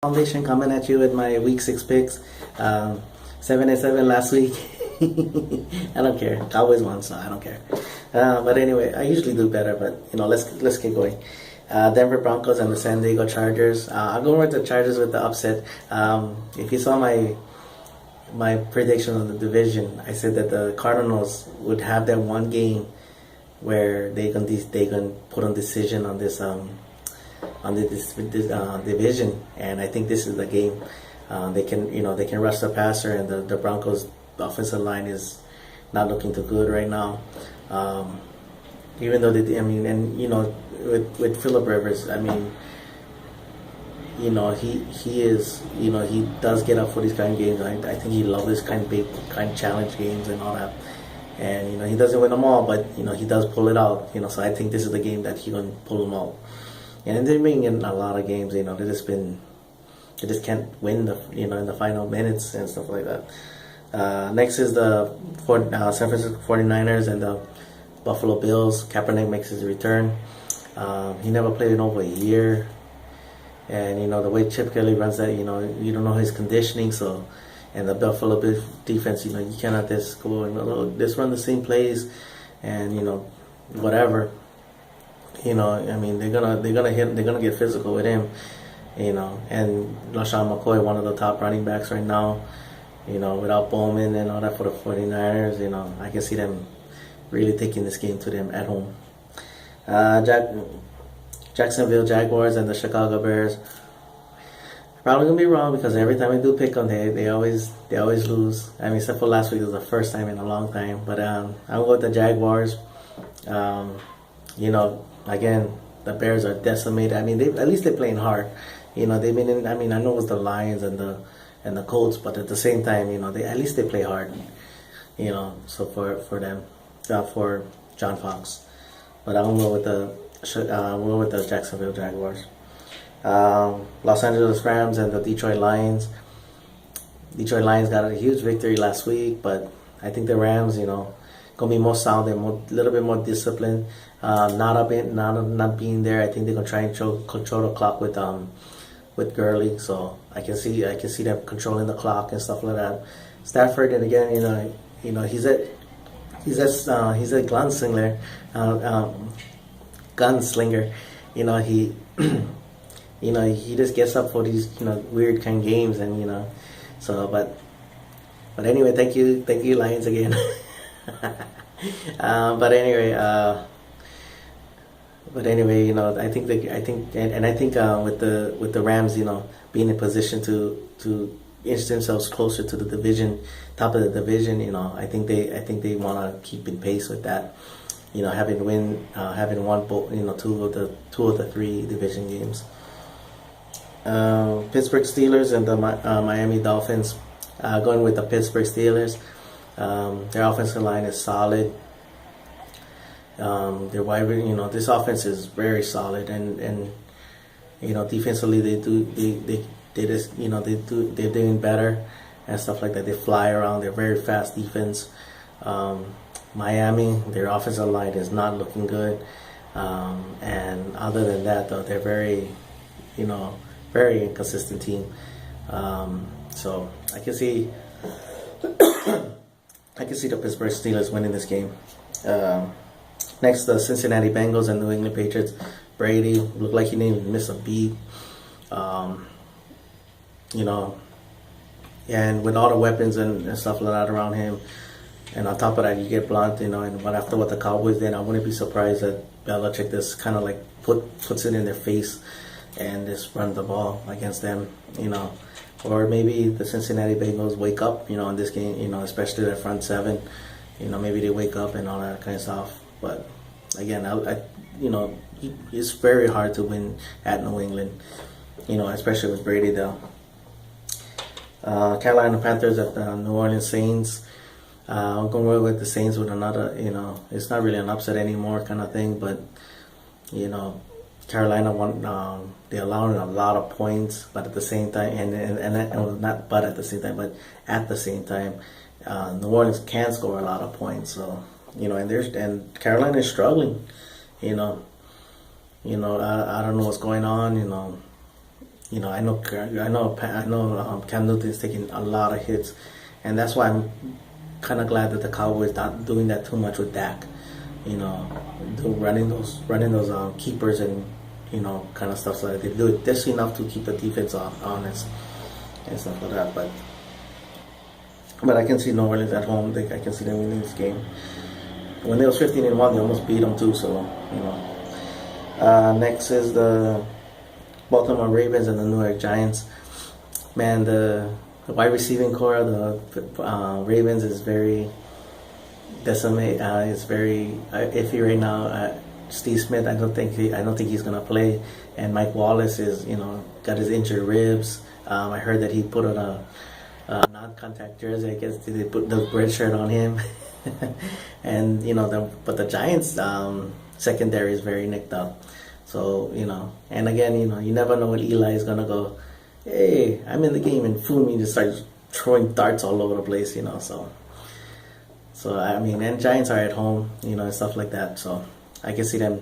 Foundation coming at you with my week 6 picks. 7-7 last week. I don't care. Cowboys won, so I don't care. But anyway, I usually do better. But let's keep going. Denver Broncos and the San Diego Chargers. I'll go with the Chargers with the upset. If you saw my prediction of the division, I said that the Cardinals would have that one game where they can put on decision on this division, and I think this is the game. They can rush the passer, and the Broncos offensive line is not looking too good right now. Even though with Phillip Rivers, he does get up for these kind of games. I think he loves this kind of challenge games and all that. And he doesn't win them all, but he does pull it out. So I think this is the game that he can pull them out. And they've been in a lot of games. They just can't win in the final minutes and stuff like that. Next is the San Francisco 49ers and the Buffalo Bills. Kaepernick makes his return. He never played in over a year. And the way Chip Kelly runs that, you don't know his conditioning. So, and the Buffalo Bills defense, you cannot just go and just run the same plays, and whatever. They're gonna get physical with him. And LaShawn McCoy, one of the top running backs right now. Without Bowman and all that for the 49ers, I can see them really taking this game to them at home. Jacksonville Jaguars and the Chicago Bears. Probably gonna be wrong because every time I do pick them, they always lose. Except for last week, it was the first time in a long time. But I'm going with the Jaguars. Again, the Bears are decimated. At least they're playing hard. They've been in. I know it was the Lions and the Colts, but at the same time, at least they play hard. So for them, for John Fox. But I'm going with the Jacksonville Jaguars. Los Angeles Rams and the Detroit Lions. Detroit Lions got a huge victory last week, but I think the Rams, gonna be more sound and a little bit more disciplined. Not being there, I think they're gonna try and control the clock with Gurley. So I can see them controlling the clock and stuff like that. Stafford, and again, he's a gunslinger. He just gets up for these weird kind of games, and so but anyway, thank you Lions again. But anyway, I think with the Rams, being in position to inch themselves closer to the division, top of the division, I think they want to keep in pace with that. Having won both, two of the three division games. Pittsburgh Steelers and the Miami Dolphins. Going with the Pittsburgh Steelers. Their offensive line is solid. Their this offense is very solid, and defensively they're doing better and stuff like that. They fly around. They're very fast defense. Miami, their offensive line is not looking good, and other than that, though, they're very very inconsistent team. So I can see the Pittsburgh Steelers winning this game. Next, the Cincinnati Bengals and New England Patriots. Brady looked like he didn't even miss a beat. And with all the weapons and stuff like that around him, and on top of that, you get Blunt, but after what the Cowboys did, I wouldn't be surprised that Belichick just kind of like puts it in their face and just run the ball against them, Or maybe the Cincinnati Bengals wake up, in this game, especially their front seven. Maybe they wake up and all that kind of stuff. But again, it's very hard to win at New England, especially with Brady though. Carolina Panthers at the New Orleans Saints. I'm going with the Saints with another, it's not really an upset anymore kind of thing, but Carolina won. They're allowing a lot of points, but at the same time, but at the same time, New Orleans can score a lot of points. So and Carolina is struggling. I don't know what's going on. Cam Newton is taking a lot of hits, and that's why I'm kind of glad that the Cowboys not doing that too much with Dak. Running those keepers and kind of stuff so that they do it just enough to keep the defense honest and stuff like that. But I can see New Orleans at home. I can see them winning this game. When they was 15-1, they almost beat them too. So next is the Baltimore Ravens and the New York Giants. Man, the wide receiving core of the Ravens is very decimated. It's very iffy right now. Steve Smith, I don't think he's gonna play, and Mike Wallace is got his injured ribs. I heard that he put on a non-contact jersey. I guess they put the red shirt on him, and but the Giants secondary is very nicked up. So and again you never know when Eli is gonna go, hey, I'm in the game, and Fumi just starts throwing darts all over the place. So I mean, and Giants are at home, and stuff like that. So I can see them,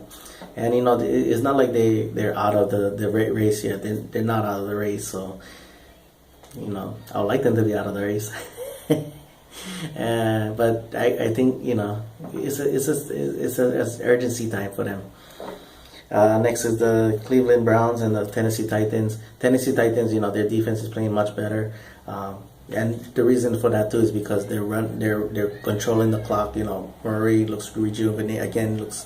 and it's not like they're out of the race yet. They're not out of the race. So I would like them to be out of the race. But I think it's an urgency time for them. Next is the Cleveland Browns and the Tennessee Titans. Tennessee Titans, their defense is playing much better, and the reason for that too is because they're controlling the clock. Murray looks rejuvenated again. Looks.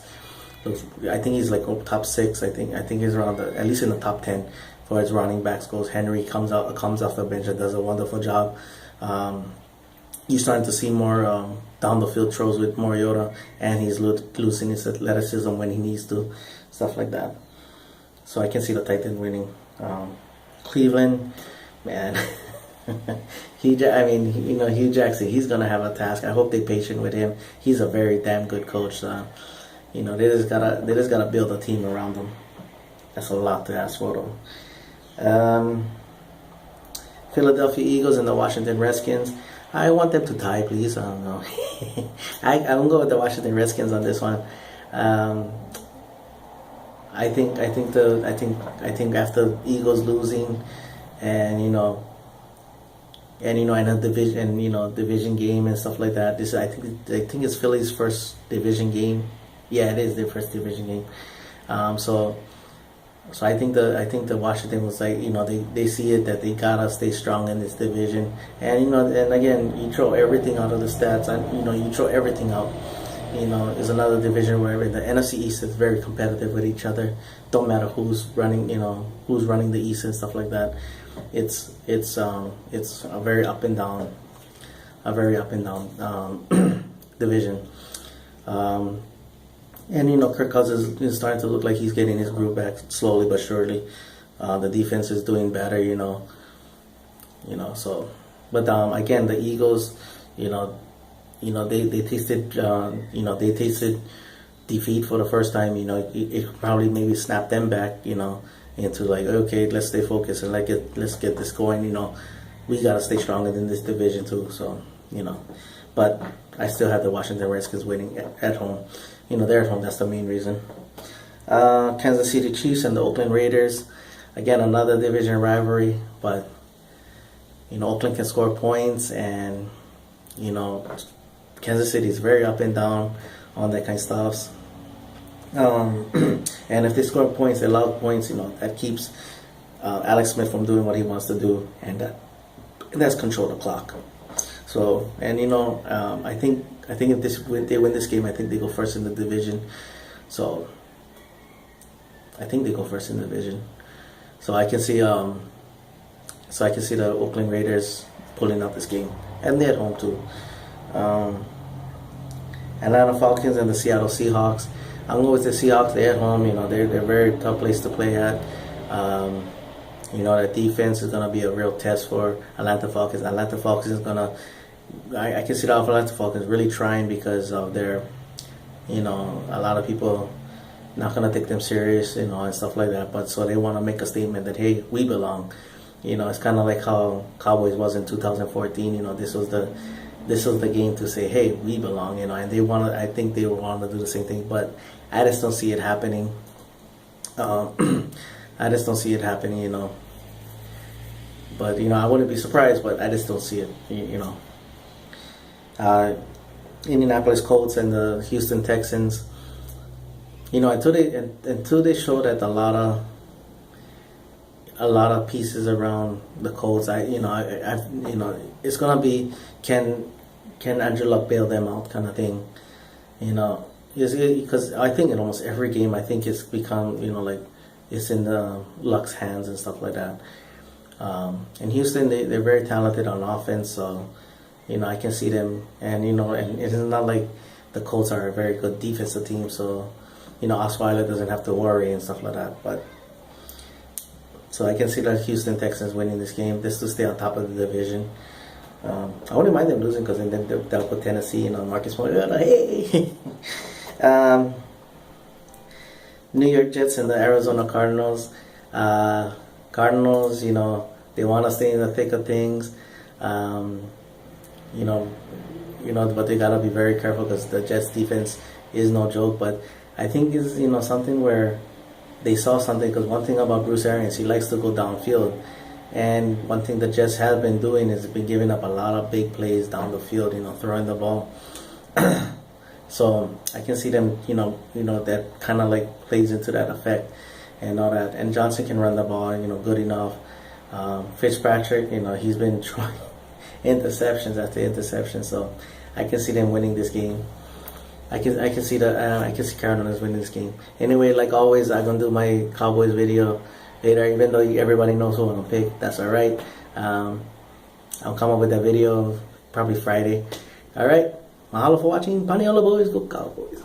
I think he's like top 6. I think he's around at least in the top 10 for his running backs goes. Henry comes off the bench and does a wonderful job. You're starting to see more down the field throws with Mariota, and he's losing his athleticism when he needs to, stuff like that. So I can see the Titans winning. Cleveland, man, Hugh Jackson, he's gonna have a task. I hope they're patient with him. He's a very damn good coach. They just gotta build a team around him. That's a lot to ask for them. Philadelphia Eagles and the Washington Redskins. I want them to tie, please. I don't know. I'm gonna go with the Washington Redskins on this one. I think after Eagles losing, and a division game and stuff like that. I think it's Philly's first division game. Yeah, it is their first division game. So I think the Washington was like, they see it that they gotta stay strong in this division, and and again, you throw everything out of the stats, and you throw everything out. It's another division where the NFC East is very competitive with each other. Don't matter who's running the East and stuff like that. It's a very up and down, division. And Kirk Cousins is starting to look like he's getting his groove back slowly but surely. The defense is doing better, So, but again, the Eagles, they tasted defeat for the first time. It probably maybe snapped them back, into like, okay, let's stay focused and let's get this going. We gotta stay stronger than this division too. So, but I still have the Washington Redskins winning at home. They're at home. That's the main reason. Kansas City Chiefs and the Oakland Raiders. Again, another division rivalry, but Oakland can score points, and Kansas City is very up and down on that kind of stuff. And if they score points, they allow points, that keeps Alex Smith from doing what he wants to do, and that's control the clock. So, and I think if they win this game, I think they go first in the division. So I think they go first in the division. So I can see the Oakland Raiders pulling out this game, and they're at home too. Atlanta Falcons and the Seattle Seahawks. I'm going with the Seahawks. They're at home. They're a very tough place to play at. The defense is going to be a real test for Atlanta Falcons. Atlanta Falcons is going to, I can see the Atlanta Falcons really trying because of their, a lot of people not going to take them serious, and stuff like that. But so they want to make a statement that, hey, we belong. It's kind of like how Cowboys was in 2014. This was the game to say, hey, we belong. And I think they want to do the same thing. But I just don't see it happening. I just don't see it happening. But I wouldn't be surprised. But I just don't see it. Indianapolis Colts and the Houston Texans. Until they showed that a lot of pieces around the Colts. It's gonna be can Andrew Luck bail them out kind of thing. Because I think in almost every game, I think it's become like it's in the Luck's hands and stuff like that. And Houston, they're very talented on offense, so I can see them. And and it is not like the Colts are a very good defensive team, so Osweiler doesn't have to worry and stuff like that. But so I can see the Houston Texans winning this game just to stay on top of the division. I wouldn't mind them losing because then they'll put Tennessee, Marcus Mariota, hey. New York Jets and the Arizona Cardinals. Cardinals, they want to stay in the thick of things. But they gotta be very careful because the Jets defense is no joke. But I think it's something where they saw something, because one thing about Bruce Arians, he likes to go downfield, and one thing the Jets have been doing is been giving up a lot of big plays down the field, throwing the ball. So I can see them, that kind of like plays into that effect and all that. And Johnson can run the ball, good enough. Fitzpatrick, he's been trying interceptions after interceptions, so I can see them winning this game. I can see Cardinals winning this game. Anyway, like always, I'm gonna do my Cowboys video later, even though everybody knows who I'm gonna pick. That's all right. I'll come up with that video probably Friday. All right. Mahalo for watching. Paniola boys, go Cowboys.